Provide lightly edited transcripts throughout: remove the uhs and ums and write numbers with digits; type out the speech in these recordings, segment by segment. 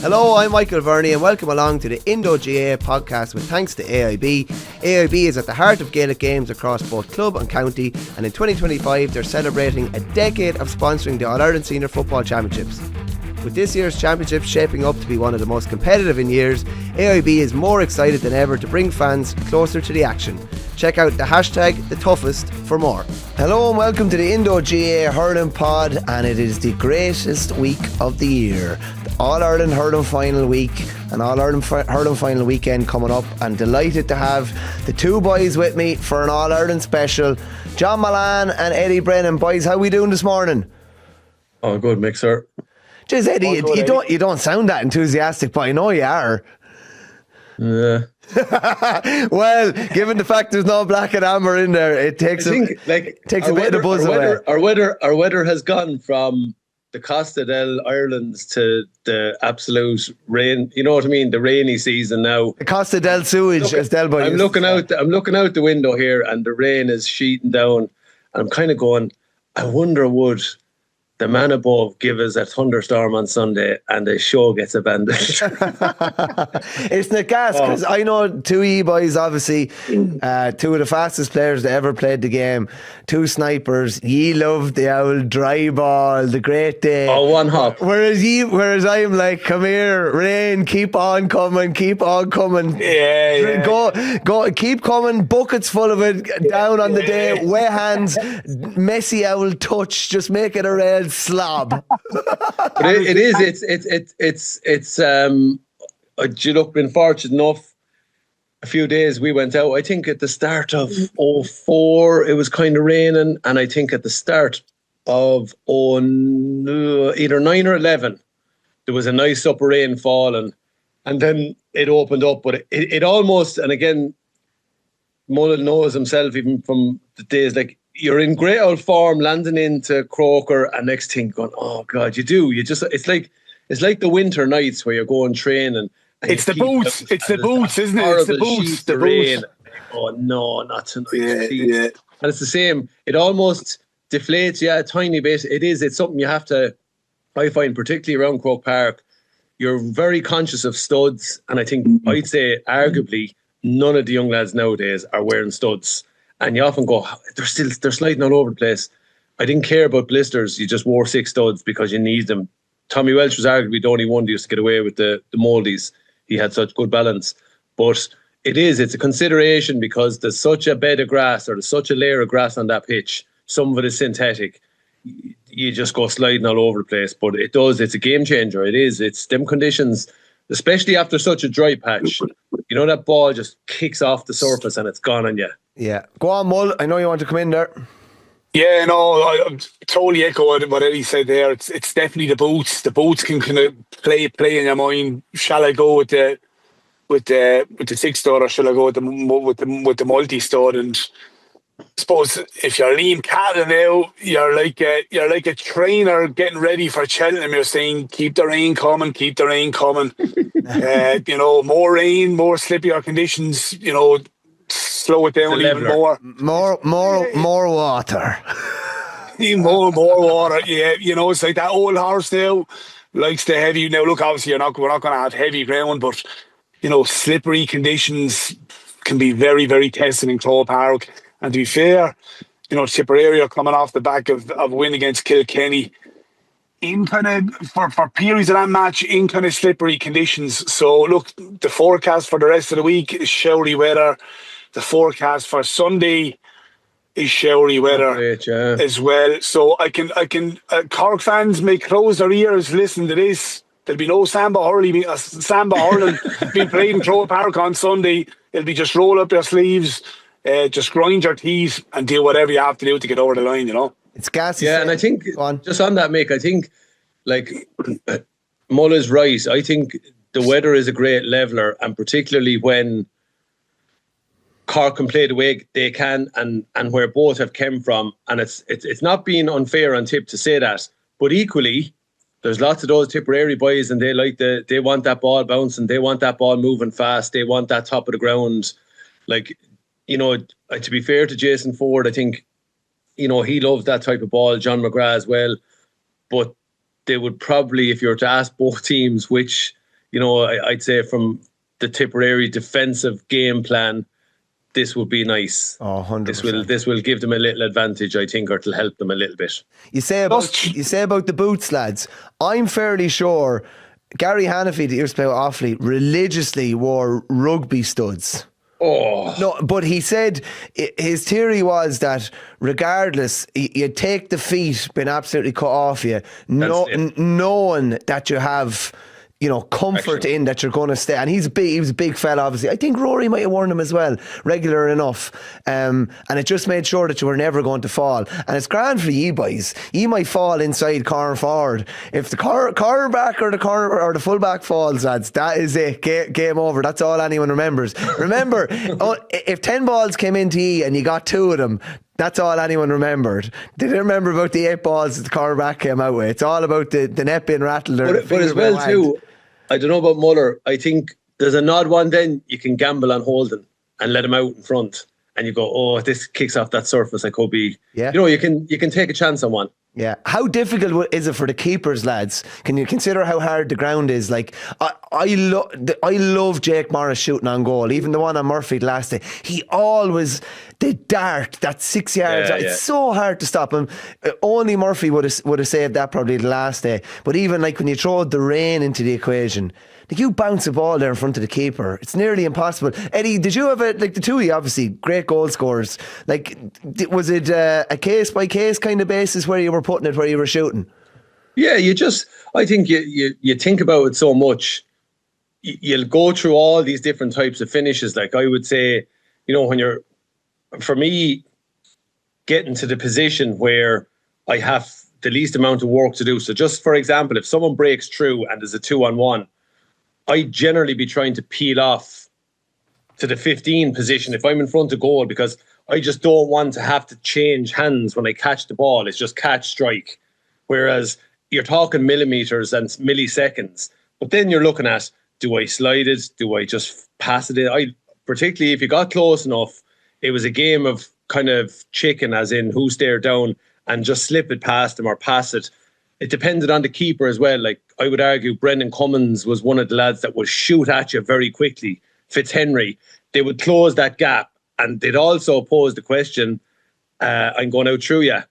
Hello, I'm Michael Vernery and welcome along to the Indo GAA Podcast with thanks to AIB. AIB is at the heart of Gaelic games across both club and county, and in 2025 they're celebrating a decade of sponsoring the All-Ireland Senior Football Championships. With this year's championship shaping up to be one of the most competitive in years, AIB is more excited than ever to bring fans closer to the action. Check out the hashtag #TheToughest for more. Hello and welcome to the Indo GAA Hurling Pod, and it is the greatest week of the year. The All-Ireland Hurling Final week and All-Ireland Hurling Final weekend coming up. I'm delighted to have the two boys with me for an All-Ireland special. John Mullane and Eddie Brennan. Boys, how are we doing this morning? Oh, good, Mixer. Jeez, Eddie, you don't sound that enthusiastic, but I know you are. Yeah. Well, given the fact there's no black and amber in there, it takes a bit of the buzz away. Our weather has gone from the Costa del Irelands to the absolute rain. You know what I mean? The rainy season now. The Costa del Sewage, as Del Boy. I'm looking out the window here, and the rain is sheeting down. And I'm kind of going, I wonder would the man above give us a thunderstorm on Sunday and the show gets abandoned. It's not gas, because I know two of you boys, obviously, two of the fastest players that ever played the game, two snipers. Ye love the old dry ball, the great day. Oh, one hop. Whereas I'm like, come here, rain, keep on coming. Yeah. Go, keep coming, buckets full of it, down on the day, wet hands, messy owl touch, just make it a real slob. But it's you look, been fortunate enough. A few days we went out. I think at the start of 04 it was kind of raining, and I think at the start of either 9 or 11 there was a nice upper rain falling, and then it opened up. But it almost, and again, Mullen knows himself even from the days, like, you're in great old form, landing into Croker, and next thing going, oh God, it's like the winter nights where you're going training. It's the boots, isn't it? It's the boots, the rain. Oh no, not tonight. Yeah. And it's the same. It almost deflates you a tiny bit. It's something you have to, I find, particularly around Croke Park, you're very conscious of studs, and I think I'd say arguably none of the young lads nowadays are wearing studs. And you often go, they're sliding all over the place. I didn't care about blisters. You just wore 6 studs because you need them. Tommy Welch was arguably the only one that used to get away with the Mouldies. He had such good balance. But it's a consideration because there's such a bed of grass, or there's such a layer of grass on that pitch. Some of it is synthetic. You just go sliding all over the place. But it's a game changer. It's them conditions, especially after such a dry patch. You know, that ball just kicks off the surface and it's gone on you. Yeah. Go on, Mull. I know you want to come in there. Yeah, no, I totally echo what Eddie said there. It's definitely the boots. The boots can kind of play in your mind. Shall I go with the 6 stud, or shall I go with the multi stud? And I suppose if you're Liam Cahill now, you're like a trainer getting ready for Cheltenham. You're saying, keep the rain coming. More rain, more slippier conditions. Slow it down even more. More water. more water. Yeah, it's like that old horse now likes the heavy. Now, look, obviously we're not going to have heavy ground, but slippery conditions can be very, very testing in Croke Park. And to be fair, Tipperary are coming off the back of a win against Kilkenny in kind of for periods of that match in kind of slippery conditions. So look, the forecast for the rest of the week is showery weather. The forecast for Sunday is showery weather as well. So I can Cork fans may close their ears, listen to this. There'll be no Samba hurling being played in Croke Park on Sunday. It'll be just roll up your sleeves, just grind your teeth and do whatever you have to do to get over the line, It's gassy. Yeah, and I think, just on that, Mick, I think, like, Mull is right. I think the weather is a great leveller, and particularly when Cork can play the way they can, and where both have come from, and it's not being unfair on Tipp to say that, but equally there's lots of those Tipperary boys, and they want that ball bouncing, they want that ball moving fast, they want that top of the ground. Like, to be fair to Jason Ford, I think he loves that type of ball. John McGrath as well, but they would probably, if you were to ask both teams which I'd say from the Tipperary defensive game plan, this would be nice. Oh, 100%. This will give them a little advantage, I think, or it'll help them a little bit. You say about the boots, lads. I'm fairly sure Gary Hanafy, that used to play with Offaly, religiously wore rugby studs. Oh. No, but he said his theory was that regardless, you take the feet being absolutely cut off you, knowing that you have, comfort in that you're going to stay. And he was a big fella, obviously. I think Rory might have worn them as well, regular enough. And it just made sure that you were never going to fall. And it's grand for you boys. You might fall inside corner forward. If the cornerback or the fullback falls, lads, that is it. Game over. That's all anyone remembers. Remember, if 10 balls came into you and you got 2 of them, that's all anyone remembered. They didn't remember about the 8 balls that the cornerback came out with. It's all about the net being rattled. But as well too, I don't know about Muller. I think there's an odd one then you can gamble on holding and let him out in front. And you go, oh, this kicks off that surface. I could be, you can take a chance on one. Yeah. How difficult is it for the keepers, lads? Can you consider how hard the ground is? Like, I love Jake Morris shooting on goal, even the one on Murphy last day. He always, the dart, that 6 yards, it's so hard to stop him. Only Murphy would have saved that probably the last day. But even like when you throw the rain into the equation, like you bounce a ball there in front of the keeper, it's nearly impossible. Eddie, did you have the two of you, obviously great goal scorers, like was it a case by case kind of basis where you were putting it, where you were shooting? Yeah, I think you think about it so much. You'll go through all these different types of finishes. Like I would say, for me, getting to the position where I have the least amount of work to do. So just for example, if someone breaks through and there's a 2-on-1, I generally be trying to peel off to the 15 position if I'm in front of goal, because I just don't want to have to change hands when I catch the ball. It's just catch, strike. Whereas you're talking millimeters and milliseconds. But then you're looking at, do I slide it? Do I just pass it in? Particularly if you got close enough, it was a game of kind of chicken, as in who stared down, and just slip it past them or pass it. It depended on the keeper as well. Like I would argue Brendan Cummins was one of the lads that would shoot at you very quickly. Fitzhenry, they would close that gap, and they'd also pose the question, I'm going out through you.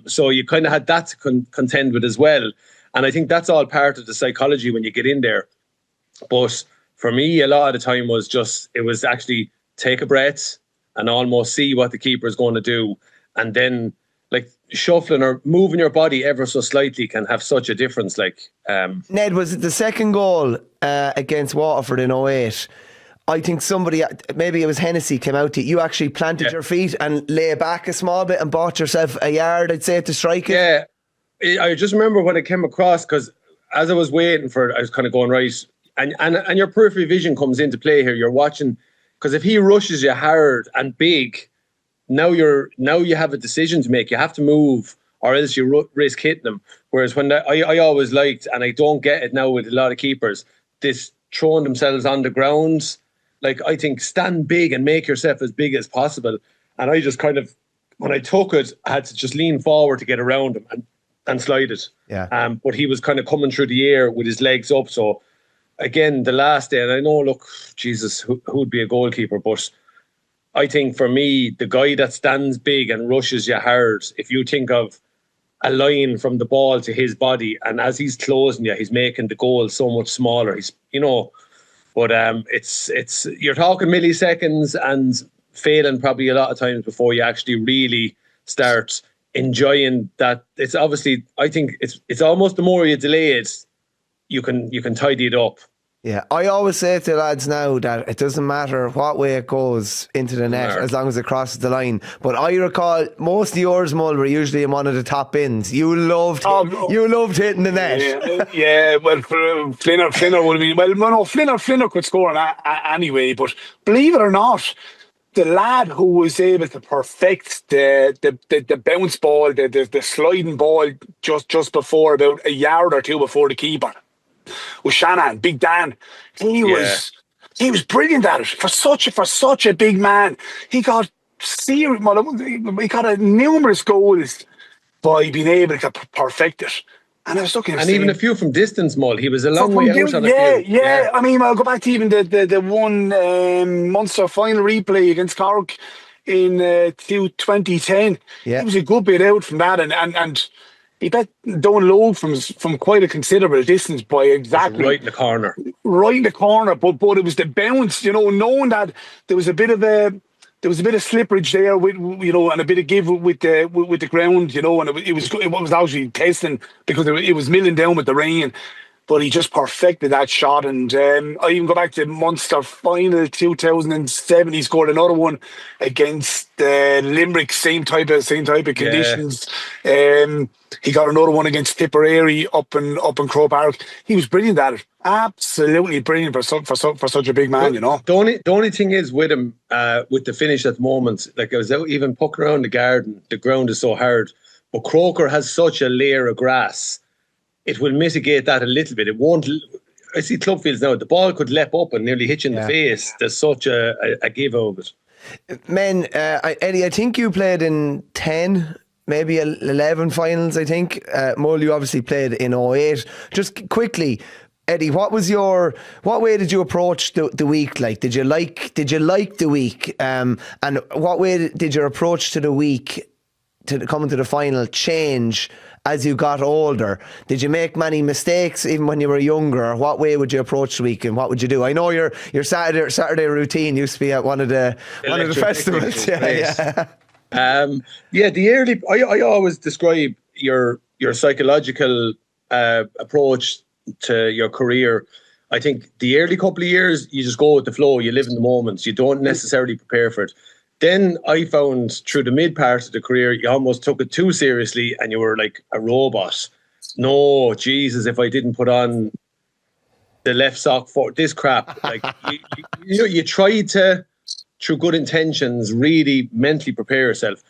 So you kind of had that to contend with as well. And I think that's all part of the psychology when you get in there. But for me, a lot of the time it was actually take a breath and almost see what the keeper is going to do. And then like shuffling or moving your body ever so slightly can have such a difference. Ned, was it the second goal against Waterford in 2008? I think somebody, maybe it was Hennessy, came out to you. You actually planted your feet and lay back a small bit and bought yourself a yard, I'd say, to strike it. Yeah, I just remember when I came across, because as I was waiting for it, I was kind of going, right, and your peripheral vision comes into play here. You're watching, because if he rushes you hard and big, now you have a decision to make. You have to move, or else you risk hitting him. Whereas when I always liked, and I don't get it now with a lot of keepers, this throwing themselves on the ground. Like, I think stand big and make yourself as big as possible. And I just kind of, when I took it, I had to just lean forward to get around him and slide it. Yeah. But he was kind of coming through the air with his legs up. So again, the last day, and I know, look, Jesus, who'd be a goalkeeper? But I think for me, the guy that stands big and rushes you hard, if you think of a line from the ball to his body, and as he's closing you, he's making the goal so much smaller. But it's you're talking milliseconds and failing probably a lot of times before you actually really start enjoying that. It's obviously, I think it's almost the more you delay it, you can tidy it up. Yeah, I always say to lads now that it doesn't matter what way it goes into the net as long as it crosses the line. But I recall most of yours, Mull, were usually in one of the top bins. You loved hitting the net. Yeah, well, Flinner would be, Flinner could score anyway. But believe it or not, the lad who was able to perfect the bounce ball, the sliding ball just before, about a yard or two before the keeper, was Shanahan, Big Dan. He was brilliant at it for such a big man. He got numerous goals by being able to perfect it. And I was looking at And even a few from distance, Mull. He was a long way out on a few. Yeah. I mean, I'll go back to even the one Munster final replay against Cork in 2010. Yeah. He was a good bit out from that, and he bet down low from quite a considerable distance by exactly right in the corner. Right in the corner, but it was the bounce, knowing that there was a bit of slipperage there with, and a bit of give with the ground, and it was actually testing because it was milling down with the rain. But he just perfected that shot, and I even go back to Munster final 2007. He scored another one against Limerick, same type of conditions. He got another one against Tipperary up in Croke Park. He was brilliant at it, absolutely brilliant for such a big man. The only thing is with him, with the finish at the moment, like I was out even pucking around the garden. The ground is so hard, but Croker has such a layer of grass. It will mitigate that a little bit. It won't. I see club fields now. The ball could leap up and nearly hit you in the face. There's such a give of it. Men, Eddie, I think you played in 10, maybe 11 finals. I think Mull, you obviously played in 08. Just quickly, Eddie, what way did you approach the week? Like, did you like the week? And what way did your approach to the week, to coming to the final, change as you got older? Did you make many mistakes even when you were younger? What way would you approach the week, and what would you do? I know your Saturday routine used to be at one of the festivals. The early. I always describe your psychological approach to your career. I think the early couple of years you just go with the flow. You live in the moment. You don't necessarily prepare for it. Then I found through the mid part of the career, you almost took it too seriously and you were like a robot. No, Jesus, if I didn't put on the left sock for this crap. Like you tried to, through good intentions, really mentally prepare yourself.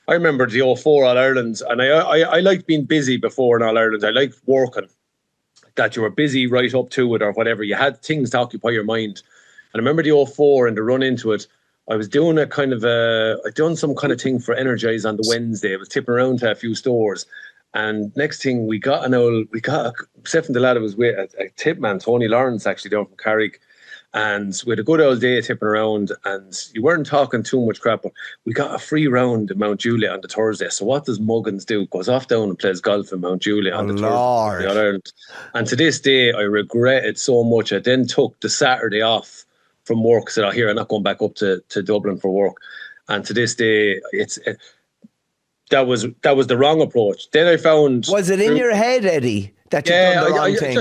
I remember the 04 All-Ireland, and I liked being busy before an All-Ireland. I liked working, that you were busy right up to it or whatever. You had things to occupy your mind. And I remember the 04 and the run into it. I was doing I'd done some kind of thing for Energize on the Wednesday. I was tipping around to a few stores. And next thing except from the lad I was with, a tip man, Tony Lawrence, actually down from Carrick. And we had a good old day tipping around, and you weren't talking too much crap, but we got a free round in Mount Juliet on the Thursday. So what does Muggins do? Goes off down and plays golf in Mount Juliet on the Thursday. And to this day, I regret it so much. I then took the Saturday off from work, said, I'm not going back up to Dublin for work. And to this day, that was the wrong approach. Then I found... Was it in your head, Eddie, that you'd done the wrong thing?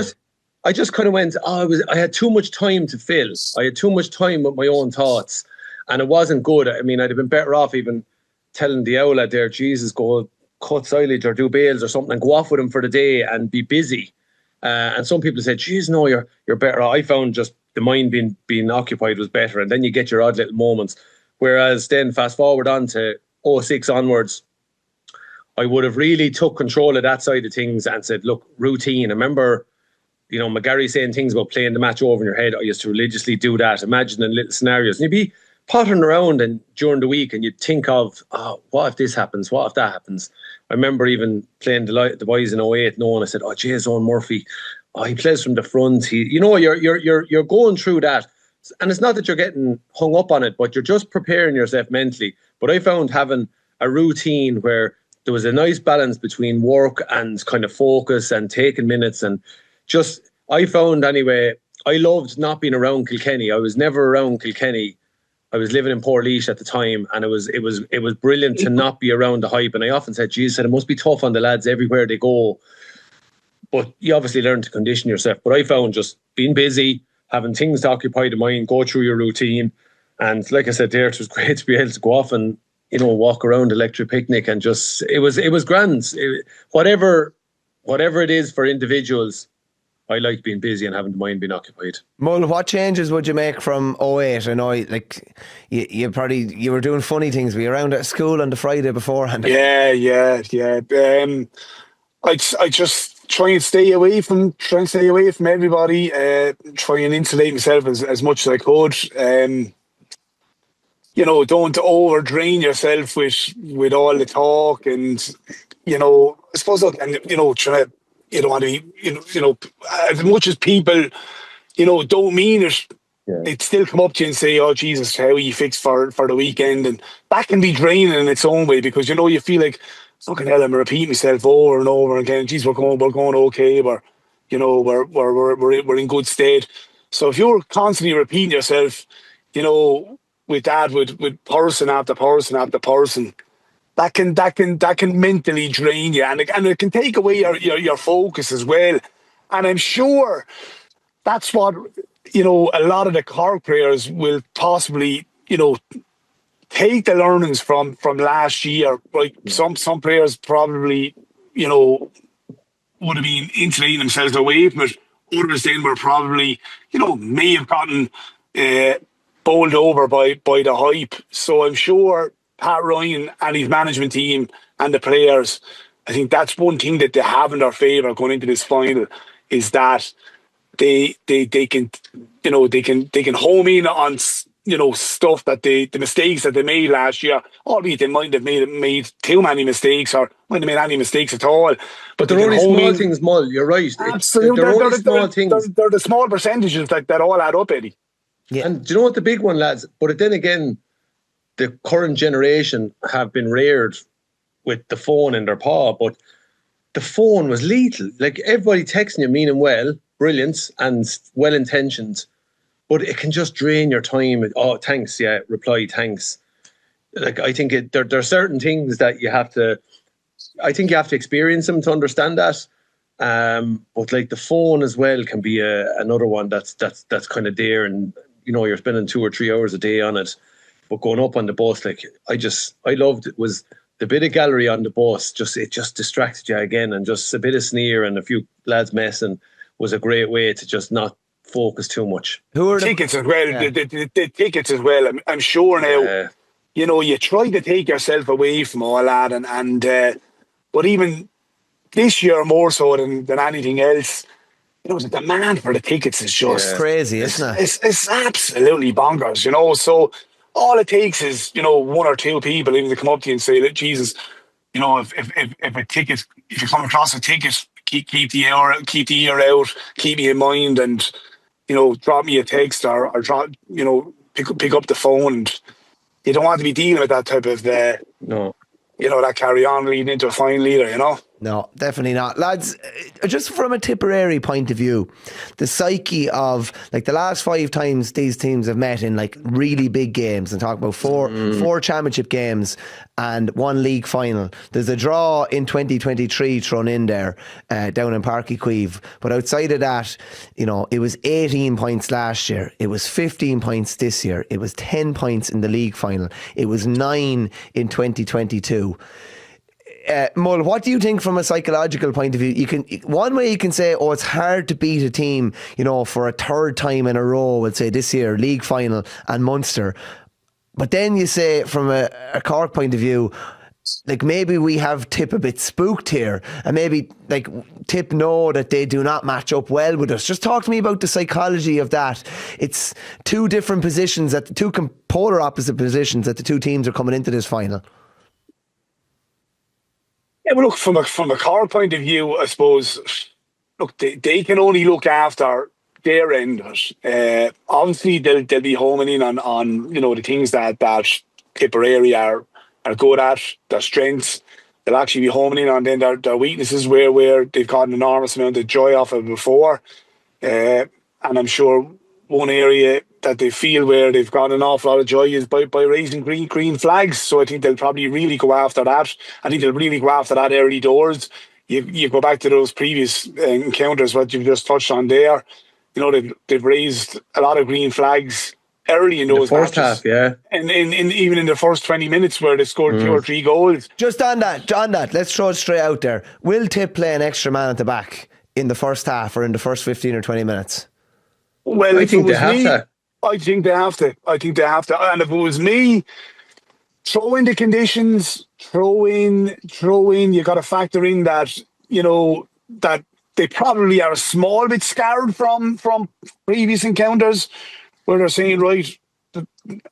I just kind of went, I had too much time to fill. I had too much time with my own thoughts, and it wasn't good. I mean, I'd have been better off even telling the owl out there, Jesus, go cut silage or do bales or something and go off with him for the day and be busy. And some people said, geez, no, you're better off. I found just the mind being occupied was better, and then you get your odd little moments. Whereas then fast forward on to 06 onwards, I would have really took control of that side of things and said, look, routine. I remember, McGarry saying things about playing the match over in your head. I used to religiously do that, imagining little scenarios. And you'd be pottering around and during the week and you'd think of, what if this happens? What if that happens? I remember even playing the boys in 08, knowing, I said, James Owen Murphy, he plays from the front. You're going through that. And it's not that you're getting hung up on it, but you're just preparing yourself mentally. But I found having a routine where there was a nice balance between work and kind of focus and taking minutes, and just, I found anyway, I loved not being around Kilkenny. I was never around Kilkenny. I was living in Portlaoise at the time, and it was brilliant to not be around the hype. And I often said, geez, it must be tough on the lads everywhere they go. But you obviously learn to condition yourself. But I found just being busy, having things to occupy the mind, go through your routine. And like I said there, it was great to be able to go off and, walk around Electric Picnic, and just, it was grand. Whatever it is for individuals, I like being busy and having the mind being occupied. Mull, what changes would you make from 08? I know, you were doing funny things. Were you around at school on the Friday beforehand? Yeah. I just try and stay away from everybody. Try and insulate myself as much as I could. Don't overdrain yourself with all the talk, and I suppose, trying to you don't want to be, as much as people, don't mean it, they'd still come up to you and say, "Oh Jesus, how are you fixed for the weekend?" And that can be draining in its own way, because you feel like, fucking hell, I'm repeating myself over and over again. Geez, we're going okay, we're in good state. So if you're constantly repeating yourself, with person after person after person, that can mentally drain you, and it can take away your focus as well. And I'm sure that's what a lot of the Cork players will possibly take the learnings from last year. Like some players probably would have been insulating themselves away from it. Others then were probably may have gotten bowled over by the hype. So I'm sure Pat Ryan and his management team and the players, I think that's one thing that they have in their favour going into this final, is that they can home in on stuff that the mistakes that they made last year, albeit they might have made too many mistakes, or might have made any mistakes at all. But they're only small things, Mull. You're right. Absolutely, they're only small things. They're the small percentages that all add up, Eddie. Yeah. And do you know what the big one, lads? But then again, the current generation have been reared with the phone in their paw, but the phone was lethal. Like, everybody texting you meaning well, brilliance and well intentioned, but it can just drain your time. Oh, thanks, yeah, reply, thanks. Like, I think there are certain things that you have to experience them to understand that. But like the phone as well can be another one that's kind of there, and you're spending 2 or 3 hours a day on it. But going up on the bus, like, I loved it was the bit of gallery on the bus. It just distracted you again, and just a bit of sneer and a few lads messing was a great way to just not focus too much. Who are tickets as well? Yeah. The tickets as well. I'm sure now. You try to take yourself away from all that, and but even this year more so than anything else, the demand for the tickets is just crazy, isn't it? It's absolutely bonkers, So all it takes is, 1 or 2 people even to come up to you and say that, Jesus, if you come across a ticket, keep the ear out, keep me in mind, and drop me a text or drop, pick up the phone. And you don't want to be dealing with that type of no. That carry on leading into a final either, No, definitely not. Lads, just from a Tipperary point of view, the psyche of, like, the last 5 times these teams have met in, like, really big games, and talk about four championship games and 1 league final. There's a draw in 2023 thrown in there down in Páirc Uí Chaoimh. But outside of that, it was 18 points last year. It was 15 points this year. It was 10 points in the league final. It was 9 in 2022. Mull, what do you think from a psychological point of view? One way you can say, it's hard to beat a team, for a 3rd time in a row, let's say this year, league final and Munster. But then you say, from a Cork point of view, like, maybe we have Tipp a bit spooked here, and maybe, like, Tipp know that they do not match up well with us. Just talk to me about the psychology of that. It's 2 different positions, at the 2 polar opposite positions that the 2 teams are coming into this final. Yeah, well, look, from a Cork point of view, I suppose, look, they can only look after their end of it. Obviously, they'll be homing in on the things that Tipperary are good at, their strengths. They'll actually be homing in on then their weaknesses, where they've got an enormous amount of joy off of before. And I'm sure one area that they feel where they've got an awful lot of joy is by raising green flags. So I think they'll probably really go after that. I think they'll really go after that early doors. You go back to those previous encounters, what you've just touched on there. They've raised a lot of green flags early in those first matches. Half, yeah. And even in the first 20 minutes where they scored 2 or 3 goals. Just on that, let's throw it straight out there. Will Tipp play an extra man at the back in the first half or in the first 15 or 20 minutes? Well, I think they have to. I think they have to. And if it was me, throw in the conditions, throw in, you got to factor in that, that they probably are a small bit scarred from previous encounters where they're saying, right,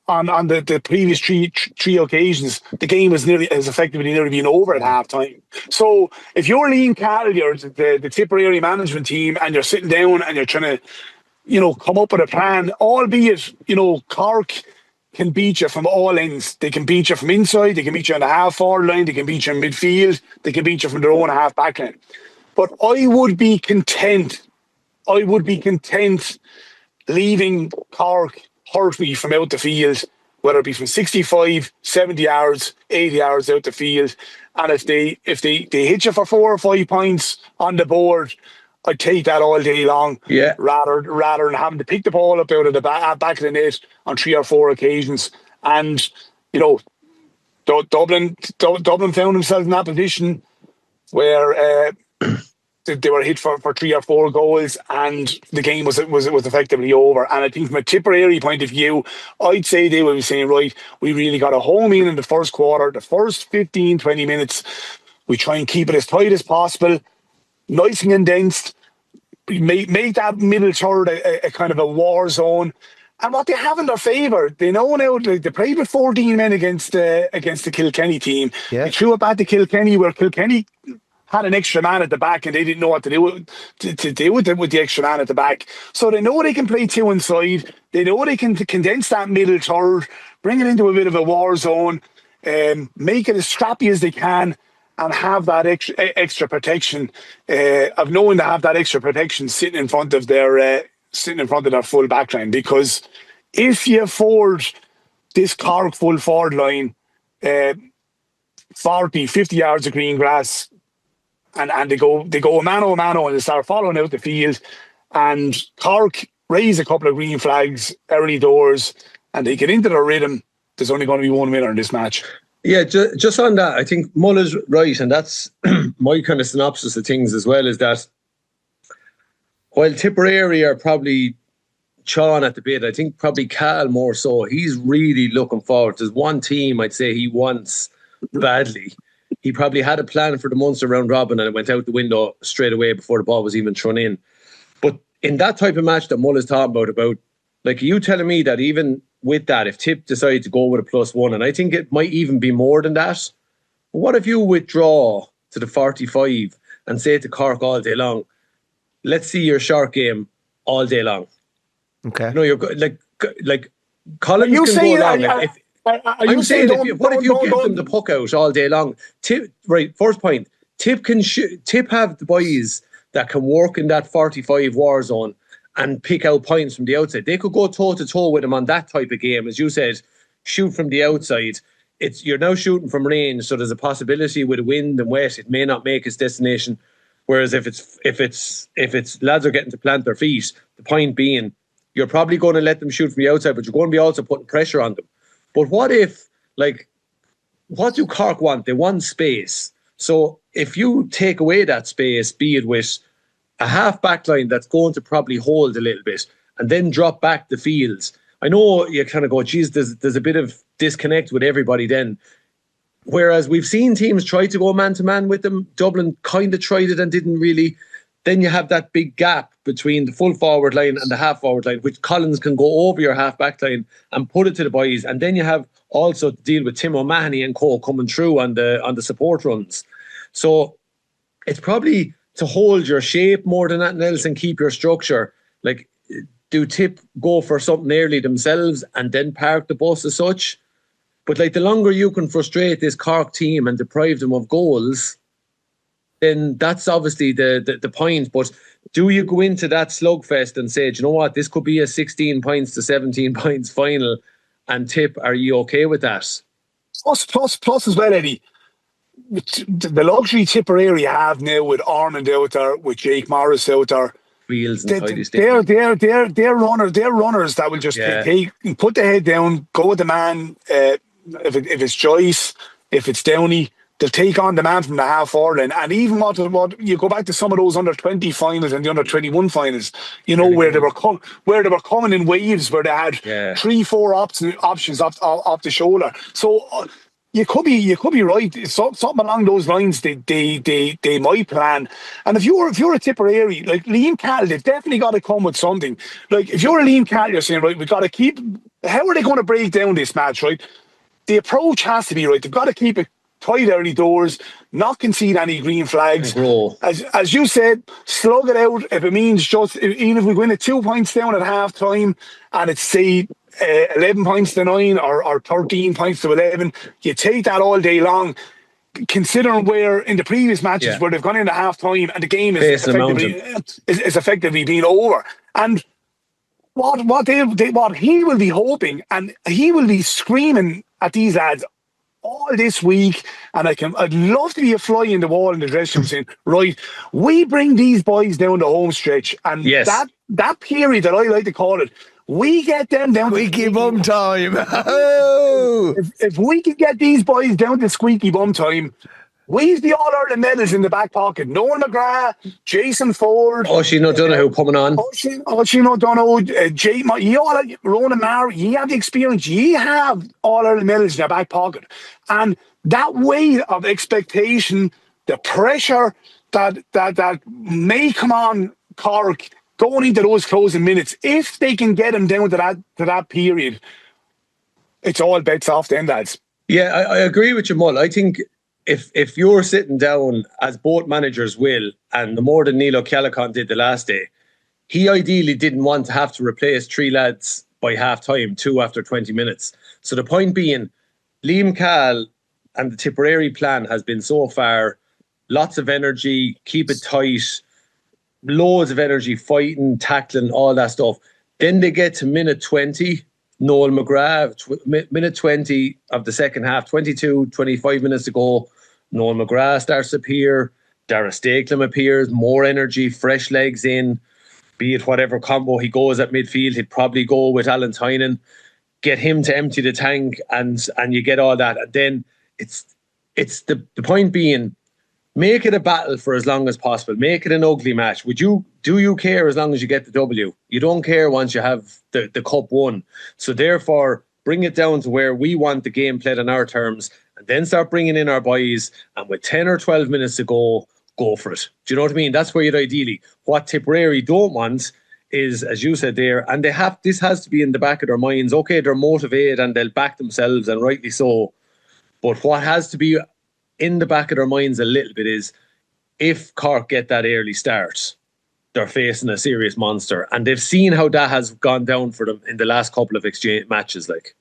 on the previous three occasions, the game has effectively nearly been over at half time. So if you're Liam Cahill, you're the Tipperary management team, and you're sitting down and you're trying to, come up with a plan, albeit, Cork can beat you from all ends. They can beat you from inside, they can beat you on the half forward line, they can beat you in midfield, they can beat you from their own half back line. But I would be content leaving Cork hurt me from out the field, whether it be from 65, 70 yards, 80 yards out the field. And if they hit you for 4 or 5 points on the board, I'd take that all day long. Yeah. Rather than having to pick the ball up out of the back of the net on 3 or 4 occasions. And, Dublin found themselves in that position where they were hit for 3 or 4 goals, and the game was effectively over. And I think from a Tipperary point of view, I'd say they would be saying, right, we really got a home in the first quarter, the first 15, 20 minutes. We try and keep it as tight as possible, nice and condensed. Make that middle third a kind of a war zone. And what they have in their favour, they know now, they played with 14 men against the Kilkenny team. Yeah. They threw it back to Kilkenny, where Kilkenny had an extra man at the back, and they didn't know what to do with the extra man at the back. So they know they can play 2 inside. They know they can condense that middle third, bring it into a bit of a war zone, make it as scrappy as they can, and have that extra protection of knowing to have that extra protection sitting in front of their full back line. Because if you afford this Cork full forward line 40, 50 yards of green grass, and they go a mano and they start following out the field, and Cork raise a couple of green flags early doors and they get into their rhythm, there's only going to be one winner in this match. Yeah, just on that, I think Mull is right, and that's my kind of synopsis of things as well, is that while Tipperary are probably chawing at the bit, I think probably Cal more so. He's really looking forward. There's one team I'd say he wants badly. He probably had a plan for the Munster round robin and it went out the window straight away before the ball was even thrown in. But in that type of match that Mull is talking about, like, you telling me that even with that, if Tipp decided to go with a +1, and I think it might even be more than that, what if you withdraw to the 45 and say to Cork all day long, let's see your short game all day long? Okay. You're like Collins can go along. I'm saying, what if you give them the puck out all day long? Tipp, right, first point, Tipp have the boys that can work in that 45 war zone and pick out points from the outside. They could go toe-to-toe with him on that type of game. As you said, shoot from the outside. You're now shooting from range, so there's a possibility with the wind and wet, it may not make its destination. Whereas if it's lads are getting to plant their feet, the point being, you're probably going to let them shoot from the outside, but you're going to be also putting pressure on them. But what if, what do Cork want? They want space. So if you take away that space, be it with a half back line that's going to probably hold a little bit and then drop back the fields, I know you kind of go, geez, there's a bit of disconnect with everybody then. Whereas we've seen teams try to go man-to-man with them. Dublin kind of tried it and didn't really. Then you have that big gap between the full forward line and the half forward line, which Collins can go over your half back line and put it to the boys. And then you have also to deal with Tim O'Mahony and co coming through on the support runs. So it's probably to hold your shape more than anything else and keep your structure. Like, do Tipp go for something early themselves and then park the bus as such? But like, the longer you can frustrate this Cork team and deprive them of goals, then that's obviously the point. But do you go into that slugfest and say, do you know what, this could be a 16 points to 17 points final, and Tipp, are you okay with that? Plus as well, Eddie, the luxury Tipperary have now with Armand out there, with Jake Morris out there, wheels and they're runners that will just put the head down, go with the man. If it's Joyce, if it's Downey, they'll take on the man from the half forward line. And even what you go back to some of those under 20 finals and the under 21 finals, where they were coming in waves, where they had 3-4 options off the shoulder. So you could be right. Something along those lines they might plan. And if you're a Tipperary, like Liam Cahill, they've definitely got to come with something. Like if you're a Liam Cahill, you're saying, right, we've got to keep. How are they going to break down this match, right? The approach has to be right. They've got to keep it tight early doors, not concede any green flags. As you said, slug it out. If it means even if we win it 2 points down at half time, and it's say 11 points to 9 or 13 points to 11, you take that all day long. Considering where in the previous matches where they've gone into half time and the game is effectively being over. And what he will be hoping, and he will be screaming at these lads all this week, and I'd love to be a fly in the wall in the dressing room saying, right, we bring these boys down the home stretch, and that period that I like to call it, we get them down squeaky bum time. If we could get these boys down to squeaky bum time, we've the All-Ireland medals in the back pocket. Noel McGrath, Jason Ford. Oisin O'Donoghue coming on. Oisin O'Donoghue, Ronan Maher. You have the experience. You have All-Ireland medals in your back pocket. And that weight of expectation, the pressure that may come on Cork going into those closing minutes, if they can get them down to that period, it's all bets off then, lads. Yeah, I agree with you, Mull. I think if you're sitting down, as both managers will, and the more than Neil O'Callaghan did the last day, he ideally didn't want to have to replace 3 lads by half time, 2 after 20 minutes. So the point being, Liam Cahill and the Tipperary plan has been so far lots of energy, keep it tight, loads of energy, fighting, tackling, all that stuff. Then they get to minute 20, Noel McGrath, minute 20 of the second half, 25 minutes to go. Noel McGrath starts to appear. Dara Stakelum appears, more energy, fresh legs in. Be it whatever combo he goes at midfield, he'd probably go with Alan Tynan. Get him to empty the tank, and you get all that. And then it's the point being, make it a battle for as long as possible. Make it an ugly match. Do you care as long as you get the W? You don't care once you have the cup won. So therefore, bring it down to where we want the game played on our terms, and then start bringing in our boys. And with 10 or 12 minutes to go for it. Do you know what I mean? That's where you'd ideally. What Tipperary don't want is, as you said there, and this has to be in the back of their minds. Okay, they're motivated and they'll back themselves, and rightly so. But what has to be in the back of their minds a little bit is, if Cork get that early start, they're facing a serious monster, and they've seen how that has gone down for them in the last couple of exchange matches. Like,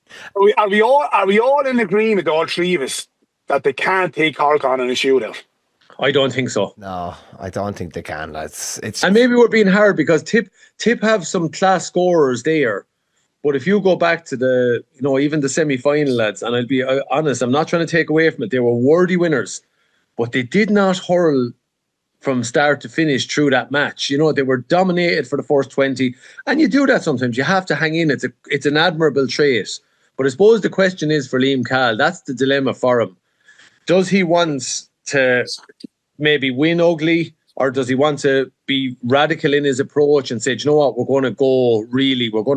are we all in agreement, all three of us, that they can't take Cork on in a shootout? I don't think so. No, I don't think they can, lads. And maybe we're being hard because Tipp have some class scorers there. But if you go back to even the semi-final, lads, and I'll be honest, I'm not trying to take away from it, they were worthy winners, but they did not hurl from start to finish through that match. You know, they were dominated for the first 20, and you do that sometimes. You have to hang in. It's an admirable trait. But I suppose the question is for Liam Cahill, that's the dilemma for him. Does he want to maybe win ugly, or does he want to be radical in his approach and say, do you know what, we're going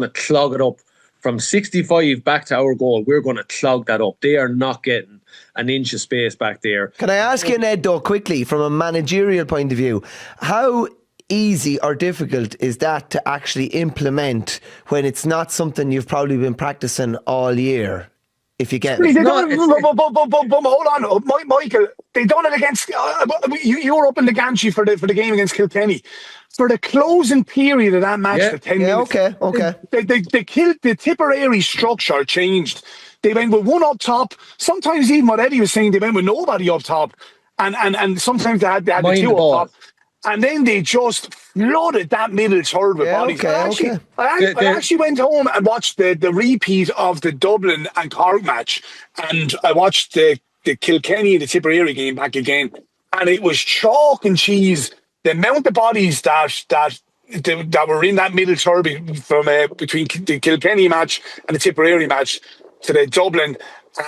to clog it up from 65 back to our goal. We're going to clog that up. They are not getting an inch of space back there. Can I ask you, Ned, though, quickly, from a managerial point of view, how easy or difficult is that to actually implement when it's not something you've probably been practicing all year? If you get it. Hold on, Michael. They done it against you were up in the gantry for the game against Kilkenny. For the closing period of that match, the 10 minutes. Okay. They killed the Tipperary structure, changed. They went with one up top. Sometimes even what Eddie was saying, they went with nobody up top, and sometimes they had the two up top. And then they just flooded that middle third with bodies. I actually went home and watched the repeat of the Dublin and Cork match. And I watched the Kilkenny and the Tipperary game back again. And it was chalk and cheese. The amount of bodies that were in that middle third from between the Kilkenny match and the Tipperary match to the Dublin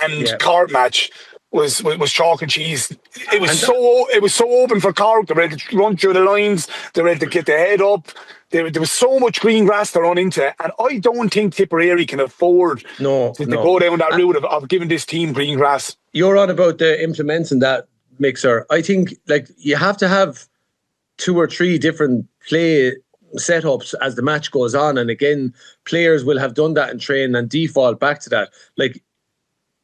and Cork match was chalk and cheese. It was so open for Cork. They were able to run through the lines. They were able to get their head up. There was so much green grass to run into, and I don't think Tipperary can afford to go down that route of giving this team green grass. You're on about the implementing that mixer. I think like you have to have 2 or 3 different play setups as the match goes on, and again, players will have done that in training and default back to that. Like,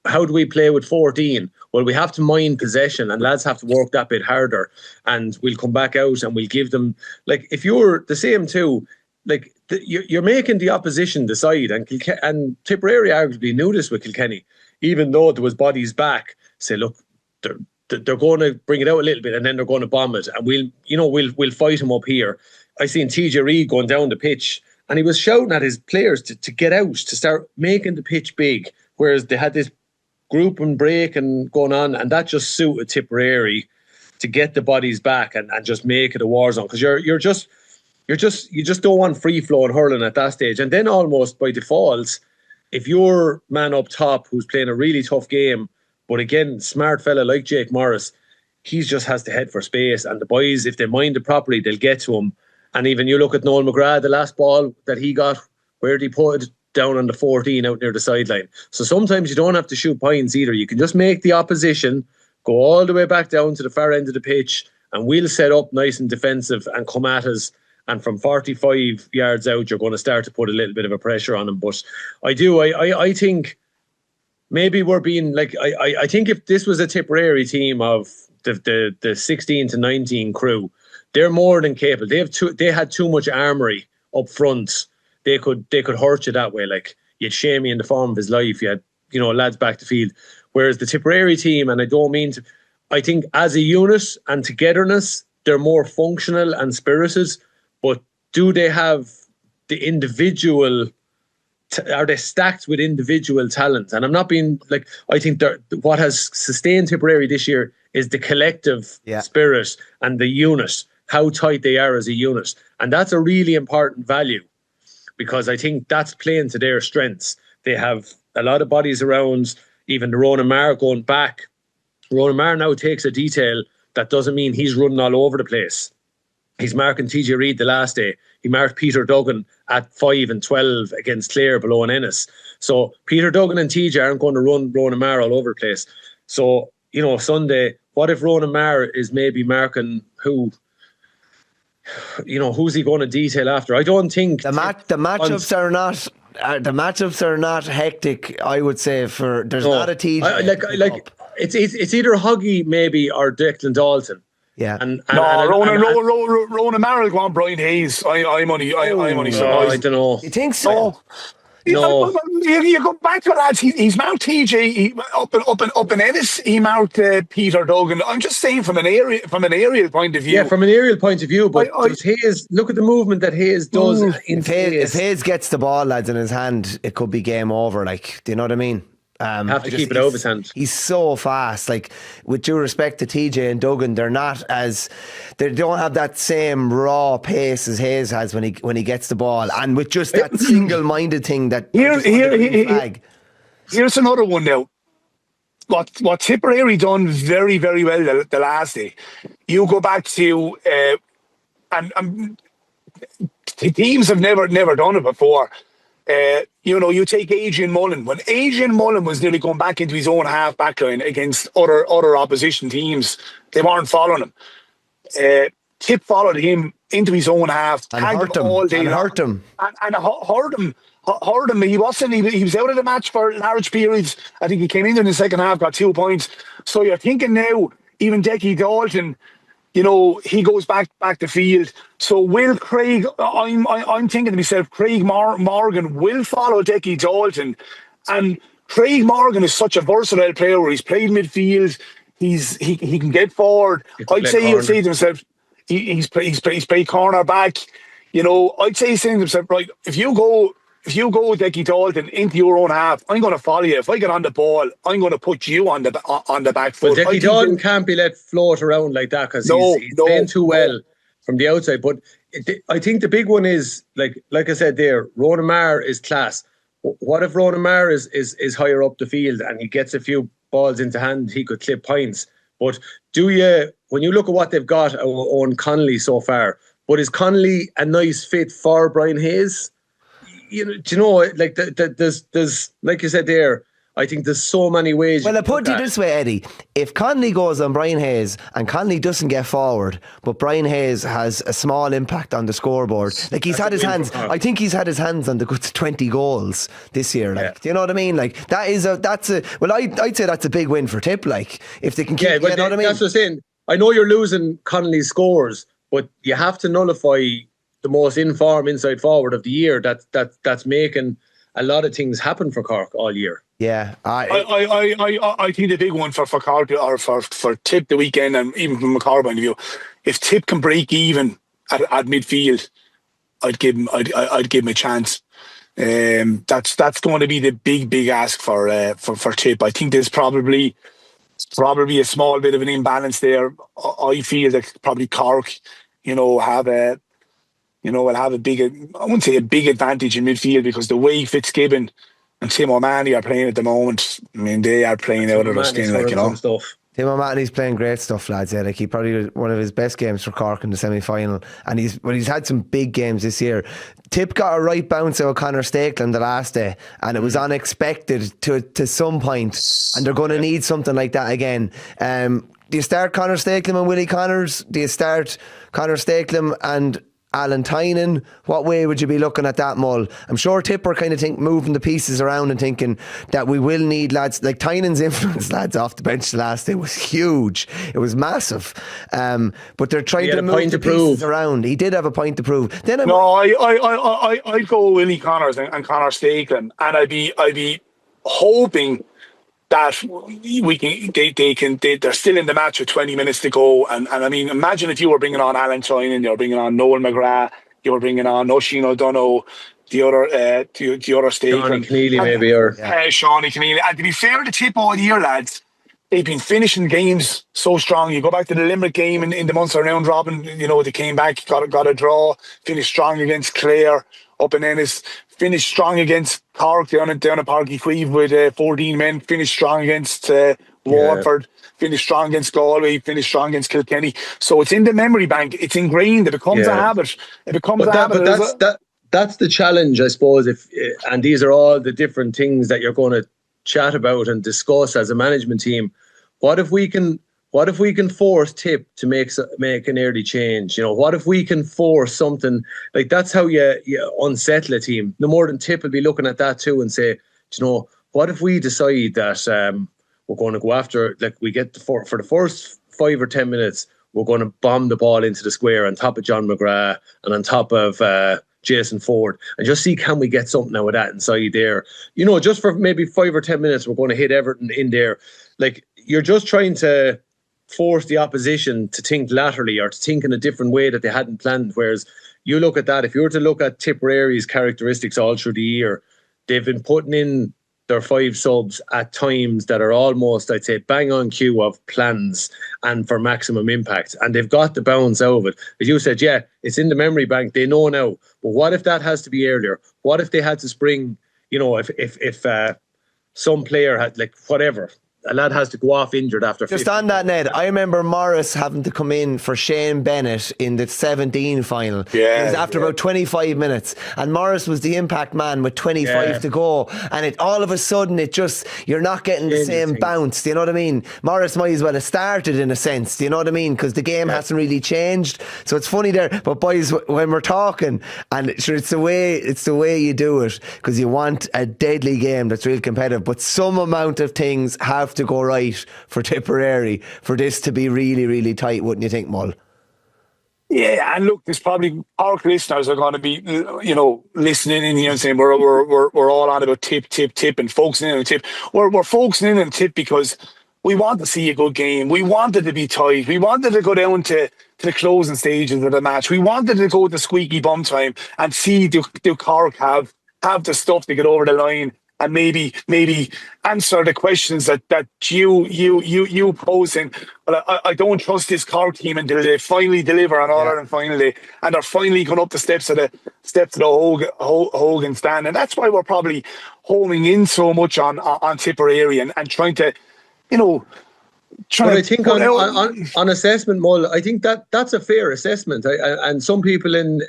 how do we play with 14? Well, we have to mind possession, and lads have to work that bit harder, and we'll come back out and we'll give them, like, if you're the same too, like you're making the opposition decide, and Tipperary arguably knew this with Kilkenny, even though there was bodies back, say, look, they're going to bring it out a little bit and then they're going to bomb it, and we'll fight them up here. I seen TJ Reid going down the pitch, and he was shouting at his players to get out, to start making the pitch big, whereas they had this group and break and going on, and that just suited Tipperary to get the bodies back and just make it a war zone, because you just don't want free flowing hurling at that stage. And then almost by default, if you're man up top who's playing a really tough game, but again, smart fella like Jake Morris, he just has to head for space, and the boys, if they mind it properly, they'll get to him. And even you look at Noel McGrath, the last ball that he got, where did he put it? Down on the 14 out near the sideline. So sometimes you don't have to shoot points either. You can just make the opposition go all the way back down to the far end of the pitch, and we'll set up nice and defensive and come at us. And from 45 yards out, you're going to start to put a little bit of a pressure on them. But I think maybe we're being like, I think if this was a Tipperary team of the 16 to 19 crew, they're more than capable. They had too much armoury up front. They could hurt you that way. Like, you had Shamey in the form of his life. You had, lads back the field. Whereas the Tipperary team, and I don't mean to, I think as a unit and togetherness, they're more functional and spirited. But do they have the individual? Are they stacked with individual talent? And I'm not being like, I think what has sustained Tipperary this year is the collective spirit and the unit, how tight they are as a unit. And that's a really important value, because I think that's playing to their strengths. They have a lot of bodies around, even the Ronan Maher going back. Ronan Maher now takes a detail. That doesn't mean he's running all over the place. He's marking TJ Reid the last day. He marked Peter Duggan at 5 and 12 against Clare below an Ennis. So Peter Duggan and TJ aren't going to run Ronan Maher all over the place. So, Sunday, what if Ronan Maher is maybe marking who? Who's he going to detail after? I don't think the matchups are not hectic. I would say there's not a TJ. It's either Huggy maybe or Declan Dalton. Yeah. Ronan Maher will go on Brian Hayes. I'm only surprised. I don't know. You think so? No. You go back to it, lads. He's marked TJ up in Ennis. He marked Peter Duggan. I'm just saying from an aerial point of view. Yeah, from an aerial point of view. But Hayes, look at the movement that Hayes does. If Hayes gets the ball, lads, in his hand, it could be game over. Like, do you know what I mean? Have to keep it out of his hand. He's so fast. Like, with due respect to TJ and Duggan, they don't have that same raw pace as Hayes has when he gets the ball, and with just that single-minded thing that. Here's another one now. What Tipperary done very, very well the last day. You go back to and the teams have never done it before. You take Adrian Mullen. When Adrian Mullen was nearly going back into his own half back line against other opposition teams, they weren't following him. Tipp followed him into his own half, and hurt him. He was out of the match for large periods. I think he came in the second half, got 2 points. So you're thinking now, even Decky Dalton, he goes back the field. So will Craig? I'm thinking to myself, Craig Morgan will follow Decky Dalton, and Craig Morgan is such a versatile player where he's played midfield. He can get forward. I'd say he'll say to himself, he's played corner back. I'd say he's saying to himself, right, if you go Decky Dalton into your own half, I'm going to follow you. If I get on the ball, I'm going to put you on the back foot. Well, Decky Dalton can't be let float around like that, because he's playing too well from the outside. But I think the big one is, like I said there, Ronan Maher is class. What if Ronan Maher is higher up the field and he gets a few balls into hand, he could clip points. But when you look at what they've got on Connolly so far, but is Connolly a nice fit for Brian Hayes? Do you know, like there's like you said there, I think there's so many ways. Well, I put it this way, Eddie. If Connolly goes on Brian Hayes and Connolly doesn't get forward, but Brian Hayes has a small impact on the scoreboard, like he's had his hands, I think he's had his hands on the good 20 goals this year. Like, do you know what I mean? Like I'd say that's a big win for Tipp. Like if they can keep, you know what I mean? That's what I'm saying. I know you're losing Connolly's scores, but you have to nullify the most informed inside forward of the year. That's making a lot of things happen for Cork all year. Yeah, I think the big one for Cork or for Tipp the weekend, and even from a Cork point of view, if Tipp can break even at midfield, I'd give him a chance. That's going to be the big ask for Tipp. I think there's probably a small bit of an imbalance there. I feel that probably Cork, will have a big, I wouldn't say a big advantage in midfield, because the way Fitzgibbon and Tim O'Mahony are playing at the moment, I mean, they are playing out of their skin, Tim O'Mahony's playing great stuff, lads. Yeah, like he probably one of his best games for Cork in the semi-final, and he's had some big games this year. Tipp got a right bounce out of Conor Stakeland the last day, and it was unexpected to some point, and they're going to need something like that again. Do you start Conor Stakeland and Willie Connors? Do you start Conor Stakeland and Alan Tynan? What way would you be looking at that, Mull? I'm sure Tipper kind of moving the pieces around and thinking that we will need lads like Tynan's influence, lads, off the bench the last day was huge. It was massive. But they're trying to move the pieces around. He did have a point to prove. I'd go Willie Connors and Conor Stakeland, and I'd be hoping that they're still in the match with 20 minutes to go, and I mean, imagine if you were bringing on Alan Tynan, you're bringing on Noel McGrath, you were bringing on Oisin O'Donoghue, the other stake, Seanie Keneally maybe, or Seanie Keneally. And to be fair to Tipp all year, lads, they've been finishing games so strong. You go back to the Limerick game in the Munster round robin, they came back, got a draw, finished strong against Clare up in Ennis, finished strong against Cork down at Páirc Uí Chaoimh with 14 men, finished strong against Waterford, finished strong against Galway, finished strong against Kilkenny. So it's in the memory bank, it's ingrained, it becomes a habit. That's the challenge, I suppose, and these are all the different things that you're going to chat about and discuss as a management team. What if we can force Tipp to make an early change? What if we can force something like that's how you unsettle a team? No more than Tipp will be looking at that too and say, what if we decide that we're going to go after, like we get for the first 5 or 10 minutes, we're going to bomb the ball into the square on top of John McGrath and on top of Jason Ford, and just see, can we get something out of that inside there? Just for maybe 5 or 10 minutes, we're going to hit Everton in there. Like, you're just trying to force the opposition to think laterally or to think in a different way that they hadn't planned. Whereas you look at that, if you were to look at Tipperary's characteristics all through the year, they've been putting in their 5 subs at times that are almost, I'd say, bang on cue of plans and for maximum impact. And they've got the bounds out of it. As you said, yeah, it's in the memory bank. They know now. But what if that has to be earlier? What if they had to spring, if some player had, like, whatever, a lad has to go off injured after 50. Just on that, Ned, I remember Morris having to come in for Shane Bennett in the 17 final. Yeah, it was after about 25 minutes, and Morris was the impact man with 25 to go, and all of a sudden you're not getting the same bounce. Do you know what I mean? Morris might as well have started in a sense. Do you know what I mean? Because the game hasn't really changed. So it's funny there. But boys, when we're talking, and sure, it's the way you do it, because you want a deadly game that's real competitive. But some amount of things have to go right for Tipperary for this to be really, really tight, wouldn't you think, Mull? Yeah, and look, there's probably our listeners are going to be, listening in here and saying we're all on about Tipp, and focusing in on Tipp. We're focusing in on Tipp because we want to see a good game. We wanted to be tight. We wanted to go down to the closing stages of the match. We wanted to go to squeaky bum time and see do Cork have the stuff to get over the line and maybe answer the questions that you posing. But I don't trust this Cork team until they finally deliver on All Ireland finally, and they're finally going up the steps of the Hogan stand, and that's why we're probably homing in so much on Tipperary and trying to trying but I think on assessment, Mull, I think that's a fair assessment. And some people in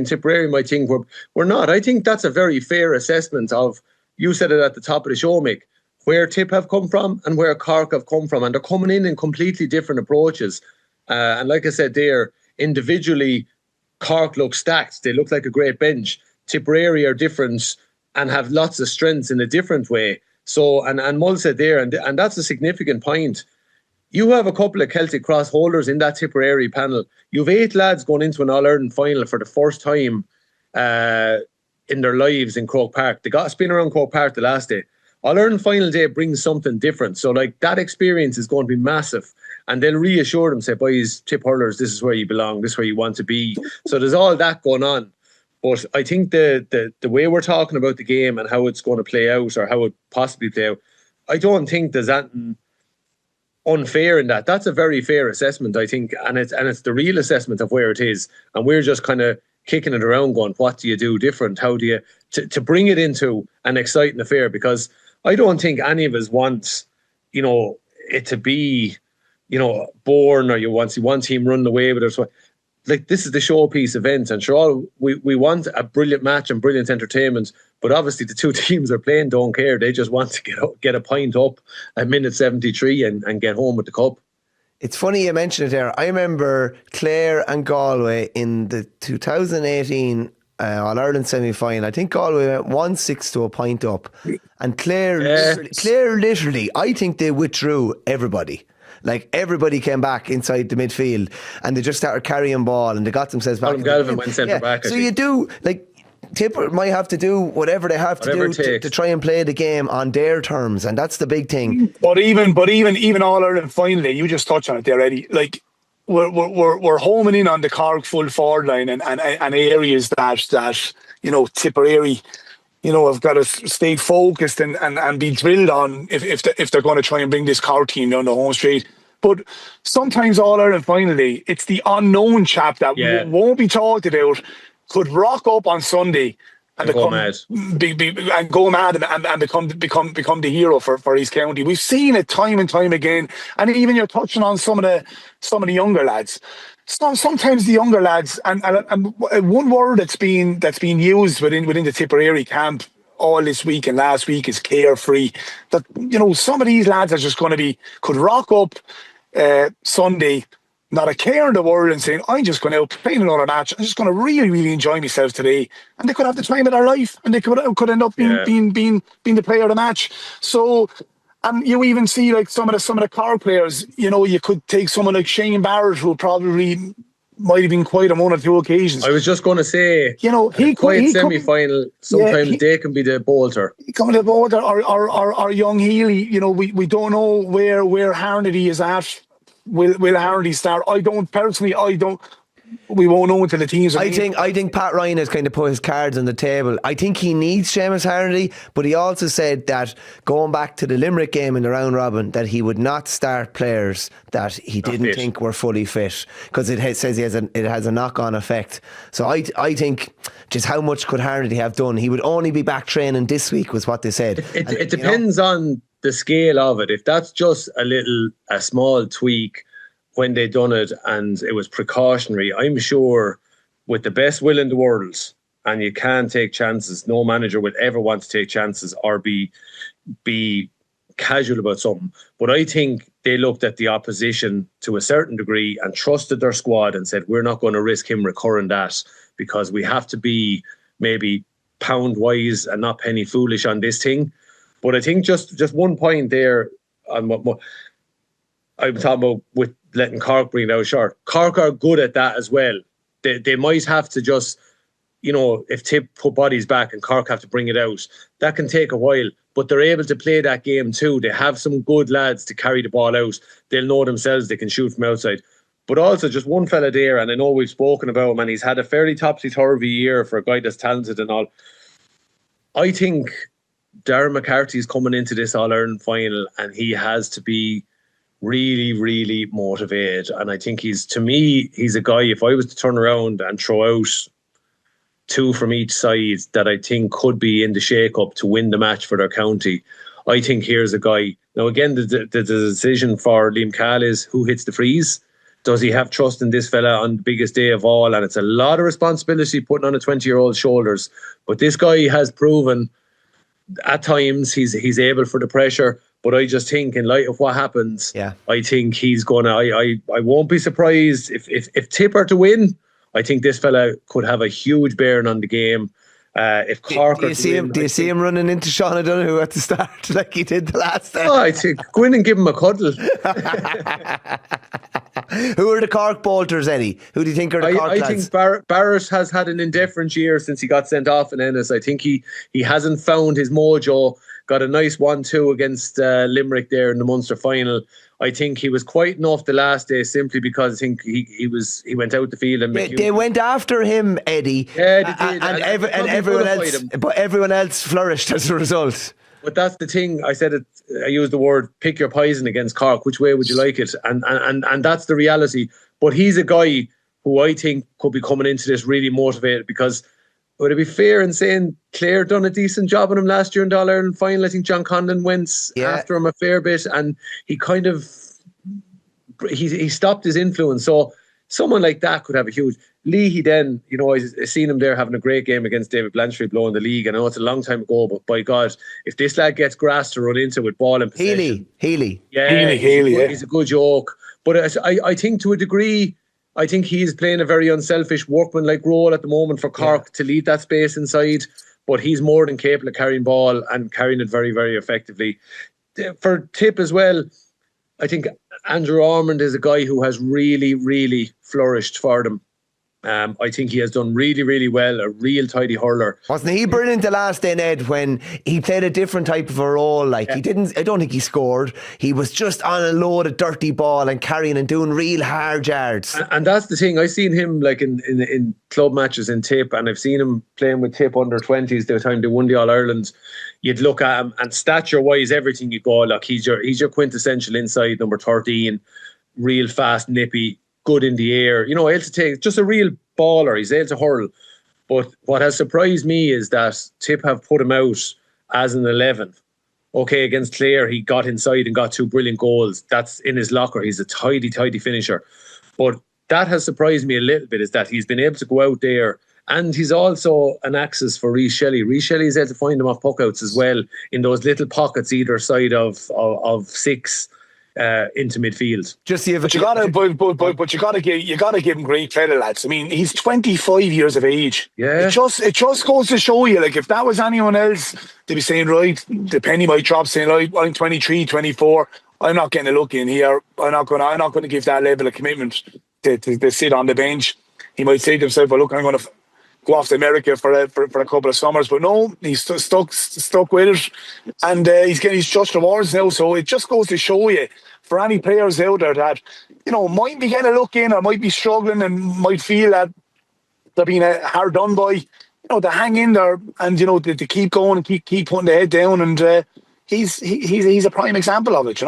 Tipperary might think we're not. I think that's a very fair assessment of, you said it at the top of the show, Mick, where Tip have come from and where Cork have come from. And they're coming in completely different approaches. And like I said there, individually, Cork look stacked. They look like a great bench. Tipperary are different and have lots of strengths in a different way. So, and Mull said there, and that's a significant point. You have a couple of Celtic cross holders in that Tipperary panel. You have 8 lads going into an All-Ireland final for the first time in their lives in Croke Park. They got a spin around Croke Park the last day. All-Ireland final day brings something different. So, like, that experience is going to be massive. And they'll reassure them, say, boys, Tip hurlers, this is where you belong, this is where you want to be. So there's all that going on. But I think the way we're talking about the game and how it's going to play out, or how it possibly play out, I don't think there's anything unfair in that. That's a very fair assessment, I think, and it's the real assessment of where it is. And we're just kind of kicking it around, going, what do you do different? How do you to bring it into an exciting affair? Because I don't think any of us wants, it to be, born, or you want one team running away with it. So, like, this is the showpiece event, and sure, we want a brilliant match and brilliant entertainment, but obviously the two teams are playing don't care. They just want to get a point up at minute 73 and get home with the cup. It's funny you mentioned it there. I remember Clare and Galway in the 2018 All-Ireland semi-final. I think Galway went 1-6 to a point up, and Clare literally, I think they withdrew everybody. Like, everybody came back inside the midfield and they just started carrying ball and they got themselves back. Galvin went centre back. So you do, like, Tipper might have to do whatever they have to do to try and play the game on their terms, and that's the big thing. But even All Ireland finally, you just touched on it there, Eddie. Like, we're homing in on the Cork full forward line and areas that Tipperary, have got to stay focused and be drilled on if they're going to try and bring this Cork team down the home straight. But sometimes All Ireland finally, it's the unknown chap that won't be talked about, could rock up on Sunday and go mad, and become the hero for his county. We've seen it time and time again, and even you're touching on some of the younger lads. Sometimes the younger lads, and one word that's been used within the Tipperary camp all this week and last week is carefree. That some of these lads are just going to could rock up Sunday, not a care in the world, and saying, I'm just going out playing another match. I'm just going to really, really enjoy myself today. And they could have the time of their life, and they could end up being the player of the match. So, and you even see, like, some of the Cork players, you could take someone like Shane Barrett, who probably might have been quiet on one or two occasions. I was just going to say, he quiet semi-final, sometimes they can be the bolter. He come to the bolter, or young Healy. We don't know where Harnedy is at. Will Harnedy start? We won't know until the teams are. I think Pat Ryan has kind of put his cards on the table. I think he needs Seamus Harnedy, but he also said that, going back to the Limerick game in the round robin, that he would not start players that he didn't think were fully fit, because it says it has a knock-on effect. So I think, just how much could Harnedy have done? He would only be back training this week, was what they said. It depends on the scale of it. If that's just a small tweak when they done it and it was precautionary, I'm sure, with the best will in the world, and you can't take chances, no manager would ever want to take chances or be casual about something. But I think they looked at the opposition to a certain degree and trusted their squad and said, we're not going to risk him recurring that, because we have to be maybe pound wise and not penny foolish on this thing. But I think just one point there on what I'm talking about with letting Cork bring it out short. Cork are good at that as well. They might have to just, if Tip put bodies back and Cork have to bring it out, that can take a while. But they're able to play that game too. They have some good lads to carry the ball out. They'll know themselves they can shoot from outside. But also, just one fella there, and I know we've spoken about him, and he's had a fairly topsy-turvy year for a guy that's talented and all. I think Darren McCarthy's coming into this All-Ireland final, and he has to be really, really motivated. And I think he's a guy, if I was to turn around and throw out two from each side that I think could be in the shake-up to win the match for their county, I think here's a guy. Now, again, the decision for Liam Cahill is who hits the freeze. Does he have trust in this fella on the biggest day of all? And it's a lot of responsibility putting on a 20-year-old's shoulders. But this guy has proven at times he's able for the pressure. But I just think, in light of what happens, I think he's gonna. I won't be surprised if Tipp are to win. I think this fella could have a huge bearing on the game. If Cork do you see him running into Sean O'Donoghue at the start like he did the last time? I think go in and give him a cuddle. Who are the Cork bolters, Eddie? Who do you think are the Cork lads? I think Barrett has had an indifferent year since he got sent off in Ennis. I think he hasn't found his mojo. Got a nice 1-2 against Limerick there in the Munster final. I think he was quite enough the last day simply because I think he went out the field and they went after him, Eddie. Yeah, they did. And everyone else, but everyone else flourished as a result. But that's the thing. I used the word pick your poison against Cork. Which way would you like it? And that's the reality. But he's a guy who I think could be coming into this really motivated, because would it be fair in saying Clare done a decent job on him last year in the All-Ireland final? I think John Condon went after him a fair bit, and he kind of he stopped his influence. So someone like that could have a huge... Leahy then, I seen him there having a great game against David Blanchfield blowing the league. I know it's a long time ago, but by God, if this lad gets grass to run into with ball and possession... Healy. Yeah, he's a good joke. But I think to a degree... I think he's playing a very unselfish workman-like role at the moment for Cork to lead that space inside, but he's more than capable of carrying ball and carrying it very, very effectively. For Tipp as well, I think Andrew Ormond is a guy who has really, really flourished for them. I think he has done really, really well, a real tidy hurler. Wasn't he brilliant the last day, Ned, when he played a different type of a role? Like I don't think he scored. He was just on a load of dirty ball and carrying and doing real hard yards. And that's the thing. I've seen him like in club matches in Tipp, and I've seen him playing with Tipp under 20s the time they won the All-Ireland. You'd look at him and stature-wise, everything you go, like he's your quintessential inside number 13, real fast, nippy, good in the air, able to take, just a real baller. He's able to hurl. But what has surprised me is that Tipp have put him out as an 11. Okay, against Clare, he got inside and got 2 brilliant goals. That's in his locker. He's a tidy finisher. But that has surprised me a little bit, is that he's been able to go out there, and he's also an axis for Rhys Shelley. Rhys Shelley is able to find him off puckouts as well in those little pockets either side of 6. Into midfield. But you gotta give him great credit, lads. I mean, he's 25 years of age. Yeah. It just goes to show you, like, if that was anyone else, they'd be saying, right, the penny might drop, saying, right, I'm 23, 24, I'm not getting a look in here. I'm not gonna give that level of commitment to sit on the bench. He might say to himself, well, look, I'm gonna go off to America for a couple of summers, but no, he's stuck with it, and he's getting his just rewards now. So it just goes to show you, for any players out there that might be getting a look in, or might be struggling and might feel that they're being hard done by, to hang in there and to keep going and keep putting the head down, and he's a prime example of it.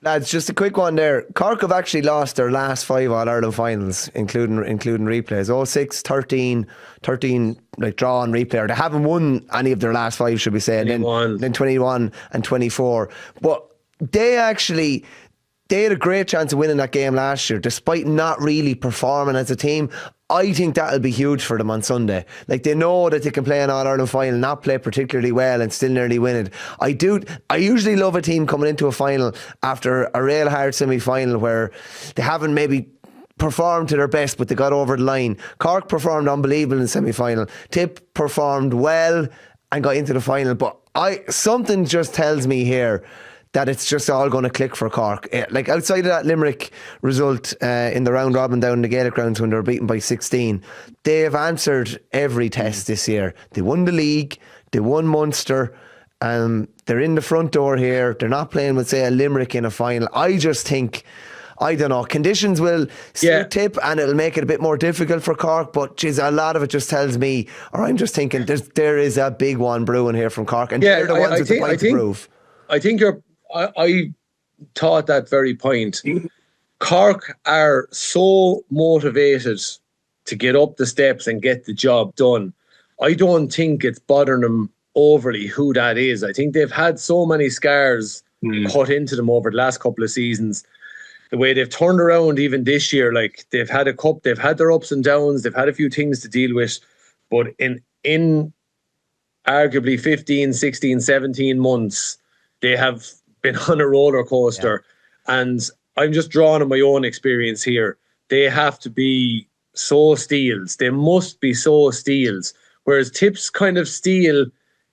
Lads, just a quick one there. Cork have actually lost their last 5 All-Ireland finals, including replays. 06, 13 like draw and replay. They haven't won any of their last 5, should we say, and then 21 and 24. But they had a great chance of winning that game last year, despite not really performing as a team. I think that'll be huge for them on Sunday. Like, they know that they can play an All-Ireland final, not play particularly well and still nearly win it. I usually love a team coming into a final after a real hard semi-final where they haven't maybe performed to their best, but they got over the line. Cork performed unbelievable in the semi-final. Tipp performed well and got into the final. But something just tells me here that it's just all going to click for Cork. Like, outside of that Limerick result in the round robin down in the Gaelic grounds when they were beaten by 16, they have answered every test this year. They won the league, they won Munster, they're in the front door here. They're not playing with, say, a Limerick in a final. I just think, I don't know, conditions will suit Tipp and it'll make it a bit more difficult for Cork, but geez, a lot of it just tells me, or I'm just thinking, there is a big one brewing here from Cork, and they're the ones with the point to prove. I think I thought that very point. Cork are so motivated to get up the steps and get the job done. I don't think it's bothering them overly who that is. I think they've had so many scars cut into them over the last couple of seasons. The way they've turned around even this year, like they've had their ups and downs, they've had a few things to deal with, but in arguably 15, 16, 17 months, they have been on a roller coaster. Yeah. And I'm just drawing on my own experience here. They have to be so steels. They must be so steels. Whereas Tipp's kind of steel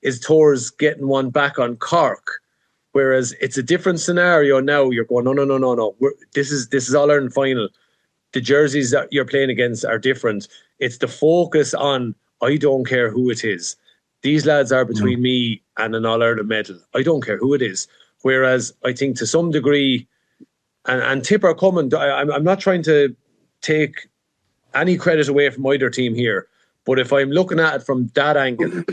is towards getting one back on Cork. Whereas it's a different scenario now. You're going, no. This is All-Ireland final. The jerseys that you're playing against are different. It's the focus on, I don't care who it is. These lads are between me and an All-Ireland medal. I don't care who it is. Whereas I think to some degree, and Tipp are coming, I'm not trying to take any credit away from either team here, but if I'm looking at it from that angle,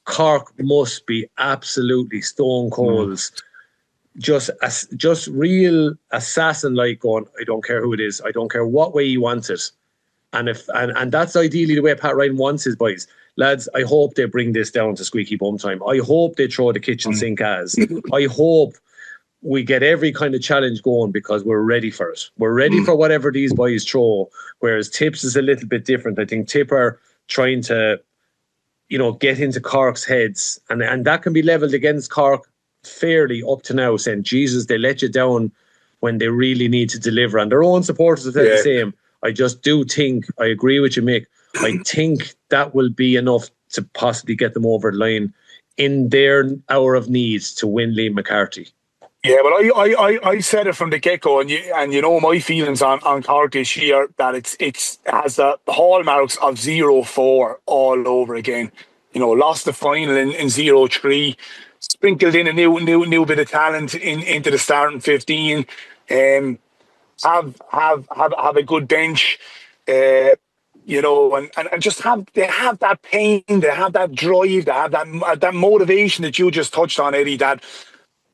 Cork must be absolutely stone cold. Just real assassin-like going, I don't care who it is. I don't care what way you want it. And that's ideally the way Pat Ryan wants his boys. Lads, I hope they bring this down to squeaky bum time. I hope they throw the kitchen sink as. I hope we get every kind of challenge going because we're ready for it. We're ready for whatever these boys throw, whereas Tips is a little bit different. I think Tipp are trying to, get into Cork's heads. And that can be levelled against Cork fairly up to now, saying, Jesus, they let you down when they really need to deliver. And their own supporters have said the same. I just do think, I agree with you, Mick, I think that will be enough to possibly get them over the line in their hour of need to win Liam McCarthy. Yeah, but I said it from the get-go, and you know my feelings on Cork this year, that it has the hallmarks of 0-4 all over again. Lost the final in 0-3, sprinkled in a new bit of talent into the starting 15. Have a good bench. And just they have that pain, they have that drive, they have that motivation that you just touched on, Eddie, that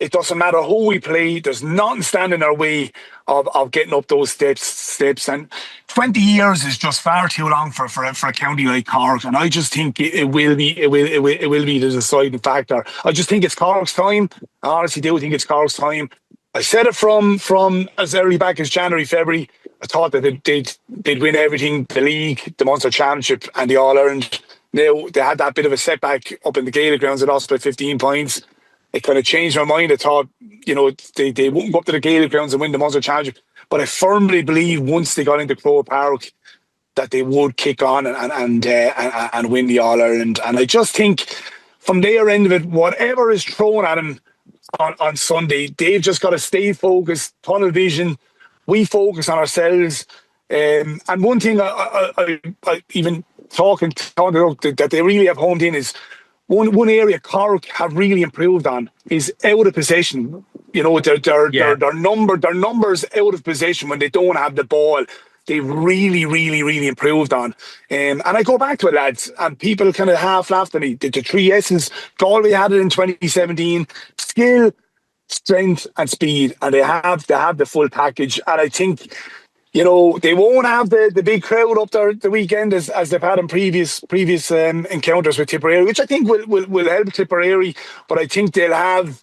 it doesn't matter who we play, there's nothing standing in our way of getting up those steps. And 20 years is just far too long for a county like Cork. And I just think it will be the deciding factor. I just think it's Cork's time. I honestly do think it's Cork's time. I said it from as early back as January, February. I thought that they'd win everything, the league, the Munster Championship and the All-Ireland. Now, they had that bit of a setback up in the Gaelic grounds. They lost by 15 points. It kind of changed my mind. I thought, they wouldn't go up to the Gaelic grounds and win the Munster Championship. But I firmly believe once they got into Croke Park that they would kick on and win the All-Ireland. And I just think from their end of it, whatever is thrown at them on Sunday, they've just got to stay focused, tunnel vision. We focus on ourselves. And one thing I even talking about that they really have honed in is one area Cork have really improved on is out of possession. Their numbers out of possession when they don't have the ball. They really, really, really improved on. And I go back to it, lads, and people kind of half laughed at me. The three S's, Galway had it in 2017, skill, strength and speed, and they have the full package. And I think, they won't have the big crowd up there the weekend as they've had in previous encounters with Tipperary, which I think will help Tipperary. But I think they'll have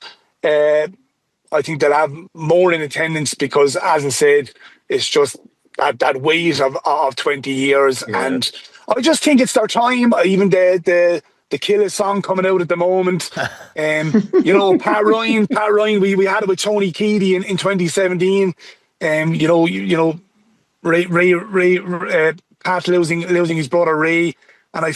more in attendance because, as I said, it's just that weight of 20 years. Yeah. And I just think it's their time. Even the Killer song coming out at the moment. Pat Ryan, we had it with Tony Keady in 2017. Ray, Pat losing his brother Ray. And I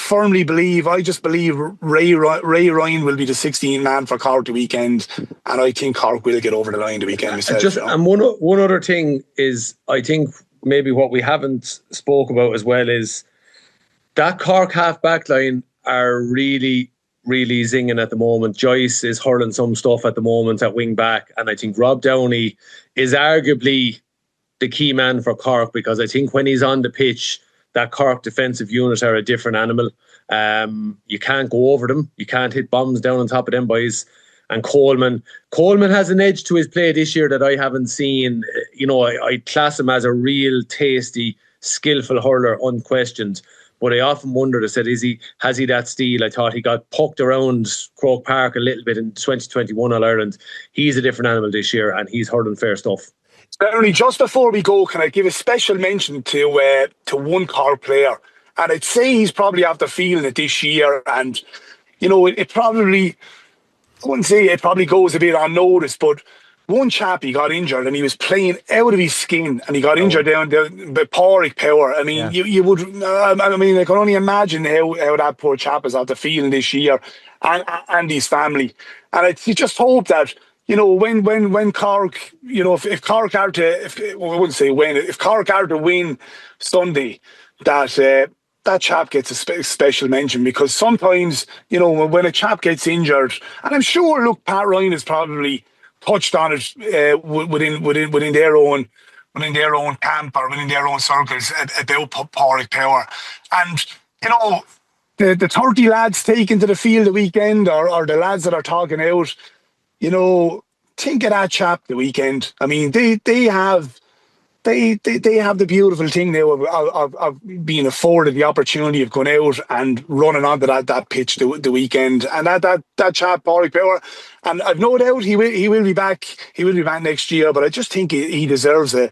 just believe Ray Ryan will be the 16th man for Cork the weekend. And I think Cork will get over the line the weekend myself. And one other thing is, I think maybe what we haven't spoke about as well is that Cork half-back line are really, really zinging at the moment. Joyce is hurling some stuff at the moment at wing back, and I think Rob Downey is arguably the key man for Cork, because I think when he's on the pitch, that Cork defensive unit are a different animal. You can't go over them. You can't hit bombs down on top of them boys. And Coleman has an edge to his play this year that I haven't seen. I class him as a real tasty, skillful hurler, unquestioned. But I often wondered, I said, has he that steel? I thought he got poked around Croke Park a little bit in 2021 All Ireland. He's a different animal this year, and he's hurling fair stuff. Certainly, just before we go, can I give a special mention to one Cork player? And I'd say he's probably after feeling it this year. And, you know, it probably, I wouldn't say it probably goes a bit unnoticed, but one chap, he got injured and he was playing out of his skin and he got injured down there by Pádraig Power. I mean, you would, I mean, I can only imagine how that poor chap is after feeling this year and his family. And you just hope that, you know, when Cork, you know, if Cork are to, I wouldn't say when, if Cork are to win Sunday, that chap gets a special mention, because sometimes, you know, when a chap gets injured, and I'm sure, look, Pat Ryan has probably touched on it within their own camp or within their own circles about Pádraig Power, and you know, the 30 lads taken to the field the weekend, or the lads that are talking out, you know, think of that chap the weekend. I mean, they have the beautiful thing now of being afforded the opportunity of going out and running onto that pitch the weekend. And that chap, Pádraig Power, and I've no doubt he will be back. He will be back next year. But I just think he deserves a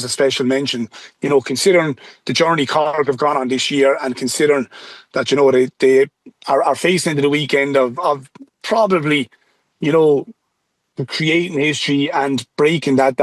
special mention. You know, considering the journey Cork have gone on this year, and considering that, you know, they are facing into the weekend of probably, you know, creating history and breaking that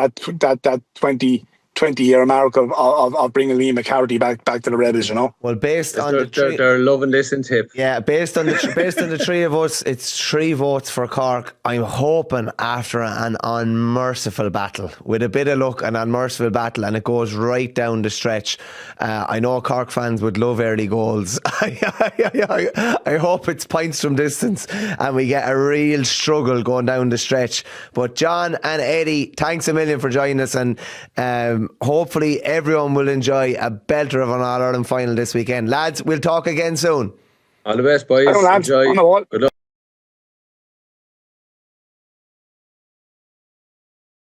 20-year mark of bringing Liam McCarthy back to the Rebels, you know. Well, based on they're loving this in Tipp. Yeah, based on the three of us, it's 3 votes for Cork. I'm hoping after an unmerciful battle, with a bit of luck, an unmerciful battle, and it goes right down the stretch. I know Cork fans would love early goals. I hope it's points from distance and we get a real struggle going down the stretch. But John and Eddie, thanks a million for joining us, and hopefully everyone will enjoy a belter of an All-Ireland final this weekend. Lads, we'll talk again soon. All the best, boys. Lads. Enjoy. Good luck.